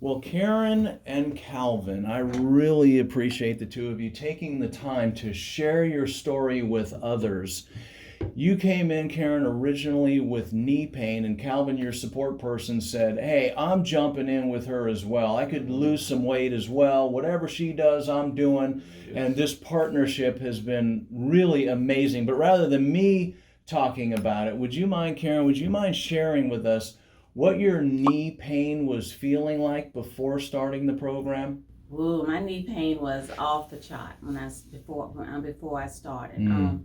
Well, Karen and Calvin, I really appreciate the two of you taking the time to share your story with others. You came in, Karen, originally with knee pain, and Calvin, your support person, said, hey, I'm jumping in with her as well. I could lose some weight as well. Whatever she does, I'm doing. And this partnership has been really amazing. But rather than me talking about it, would you mind, Karen, would you mind sharing with us what your knee pain was feeling like before starting the program? Ooh, my knee pain was off the chart before I started.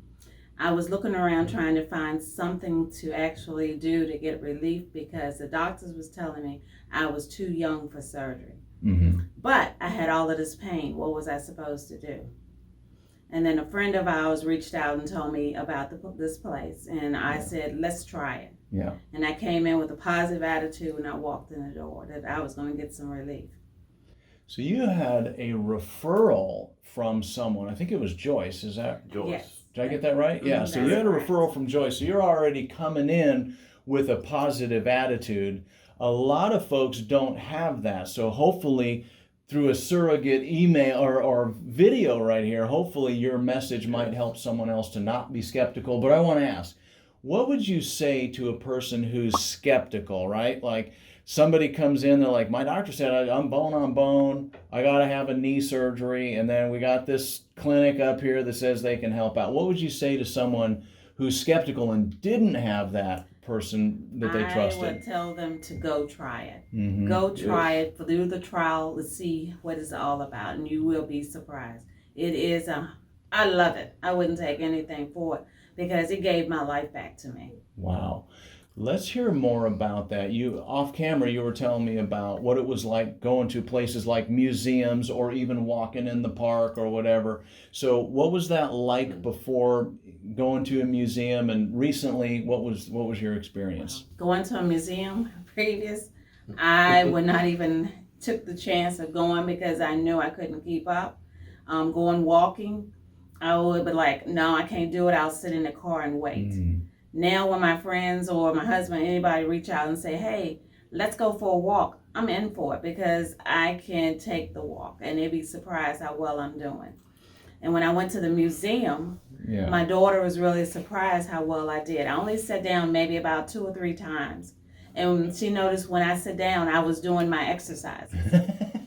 I was looking around trying to find something to actually do to get relief because the doctors was telling me I was too young for surgery. But I had all of this pain. What was I supposed to do? And then a friend of ours reached out and told me about this place, and I said, let's try it. Yeah. And I came in with a positive attitude, and I walked in the door that I was going to get some relief. So you had a referral from someone. I think it was Joyce. Is that Joyce? Yes. Did I get that right? Yeah. So you had a referral from Joyce. So you're already coming in with a positive attitude. A lot of folks don't have that. So hopefully through a surrogate email or video right here, hopefully your message might help someone else to not be skeptical. But I want to ask, what would you say to a person who's skeptical, right? Like somebody comes in, they're like, my doctor said I'm bone on bone. I got to have a knee surgery. And then we got this clinic up here that says they can help out. What would you say to someone who's skeptical and didn't have that person that they trusted? I would tell them to go try it. Go try it, do the trial to see what it's all about, and you will be surprised. It is, I love it. I wouldn't take anything for it because it gave my life back to me. Wow. Let's hear more about that. You, off camera, you were telling me about what it was like going to places like museums or even walking in the park or whatever. So what was that like before going to a museum, and recently what was your experience? Going to a museum previous, I would not even took the chance of going because I knew I couldn't keep up. Going walking, I would be like, no, I can't do it. I'll sit in the car and wait. Now when my friends or my husband, anybody reach out and say, hey, let's go for a walk, I'm in for it because I can take the walk, and they'd be surprised how well I'm doing. And when I went to the museum, my daughter was really surprised how well I did. I only sat down maybe about 2 or 3 times. And she noticed when I sat down, I was doing my exercises.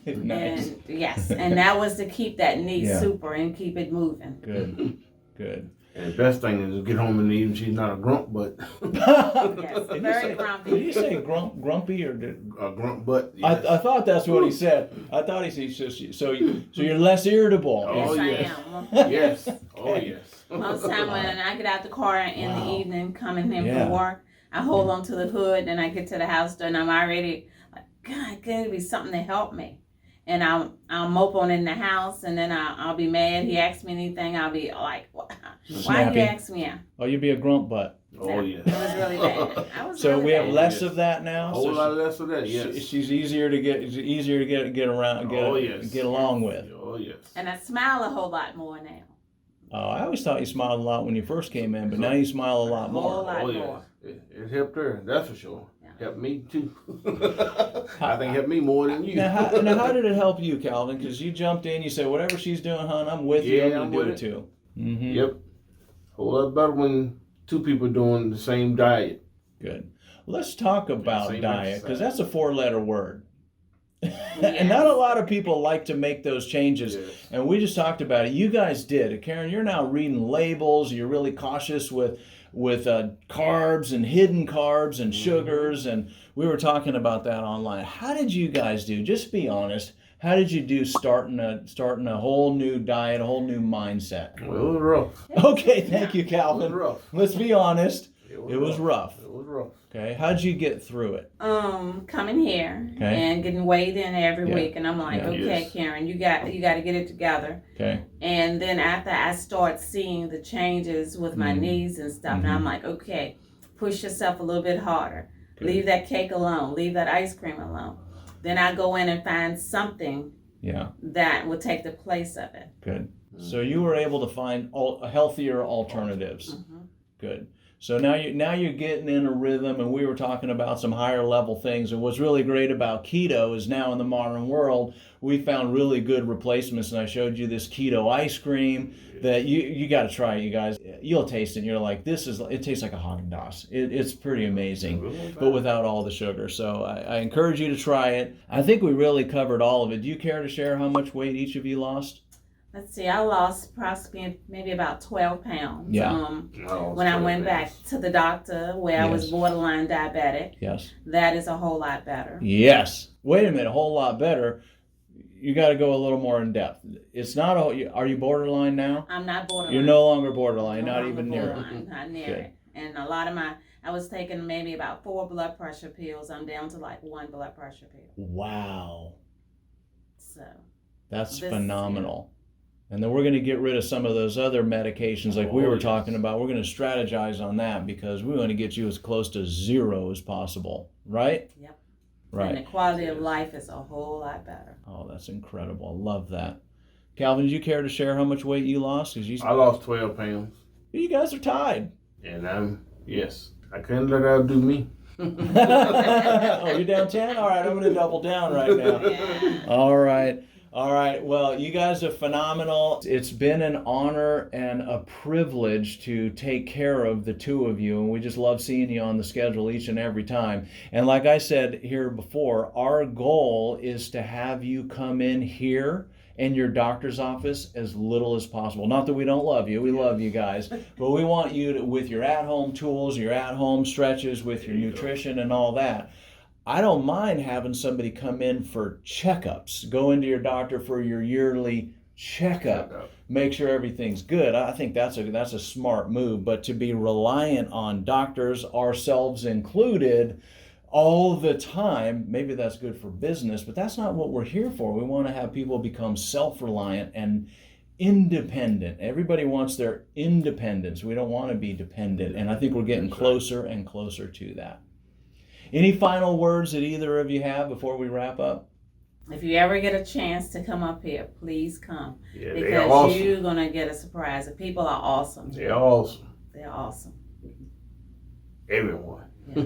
Nice. And yes, and that was to keep that knee super and keep it moving. Good, good. And the best thing is to get home and even she's not a grump butt. Yes, very grumpy. Did you say grumpy or a grump butt? Yes. I thought that's what he said. I thought he said so you're less irritable. Oh, yes, yes. I am. Yes. Oh, yes. Most time when I get out the car in the evening, coming in from work, I hold on to the hood, and I get to the house door, and I'm already like, God, can it be something to help me? And I'll mope on in the house, and then I'll be mad. He asks me anything, I'll be like, why you ask me? Oh, you'd be a grump butt. Oh, yes. It was really bad. So really we have bad. less of that now. A whole lot less of that. Yes. She's easier to get around, get along with. Oh, yes. And I smile a whole lot more now. I always thought you smiled a lot when you first came in, but now you smile a lot more. A whole lot Oh, more. yes. It helped her, that's for sure. Helped me too. I think helped me more than you. Now, how did it help you, Calvin? Because you jumped in, you said, whatever she's doing, hon, I'm with you. I'm going to do it too. Mm-hmm. Yep. A whole lot better when 2 people doing the same diet. Good. Let's talk about diet, because that's a 4-letter word. Yes. And not a lot of people like to make those changes. Yes. And we just talked about it. You guys did. Karen, you're now reading labels. You're really cautious with carbs and hidden carbs and sugars, and we were talking about that online. How did you guys do? Just be honest. How did you do starting a whole new diet, a whole new mindset? Well, it was rough. Okay, thank you, Calvin. It was rough. Let's be honest. It was rough. It was rough. Okay, how'd you get through it? Coming here and getting weighed in every week, and I'm like, okay, Karen, you got to get it together. Okay. And then after I start seeing the changes with my knees and stuff, and I'm like, okay, push yourself a little bit harder. Good. Leave that cake alone. Leave that ice cream alone. Then I go in and find something that will take the place of it. Good. So you were able to find healthier alternatives. Good. So now you're getting in a rhythm, and we were talking about some higher level things. And what's really great about keto is now in the modern world, we found really good replacements. And I showed you this keto ice cream that you got to try it, you guys. You'll taste it, and you're like, it tastes like a Haagen-Dazs. It's pretty amazing, but without all the sugar. So I encourage you to try it. I think we really covered all of it. Do you care to share how much weight each of you lost? Let's see, I lost approximately maybe about 12 pounds. Yeah. When I went back to the doctor where I was borderline diabetic. Yes. That is a whole lot better. Yes. Wait a minute, a whole lot better. You got to go a little more in depth. It's not are you borderline now? I'm not borderline. You're no longer borderline, not even near it. Not near it. And a lot of I was taking maybe about 4 blood pressure pills. I'm down to like 1 blood pressure pill. Wow. So. That's phenomenal. And then we're going to get rid of some of those other medications like we were talking about. We're going to strategize on that because we want to get you as close to 0 as possible, right? Yep. Right. And the quality of life is a whole lot better. Oh, that's incredible. Love that. Calvin, do you care to share how much weight you lost? I lost 12 pounds. You guys are tied. And yes, I couldn't let her outdo me. Oh, you're down 10? All right, I'm going to double down right now. Yeah. All right. All right. Well, you guys are phenomenal. It's been an honor and a privilege to take care of the two of you. And we just love seeing you on the schedule each and every time. And like I said here before, our goal is to have you come in here in your doctor's office as little as possible. Not that we don't love you. We love you guys. But we want you to, with your at-home tools, your at-home stretches, with your nutrition and all that. I don't mind having somebody come in for checkups. Go into your doctor for your yearly checkup. Make sure everything's good. I think that's a smart move. But to be reliant on doctors, ourselves included, all the time, maybe that's good for business, but that's not what we're here for. We want to have people become self-reliant and independent. Everybody wants their independence. We don't want to be dependent. And I think we're getting closer and closer to that. Any final words that either of you have before we wrap up? If you ever get a chance to come up here, please come. Yeah, because awesome. You're going to get a surprise. The people are awesome. They're awesome. They're awesome. Everyone. Yeah.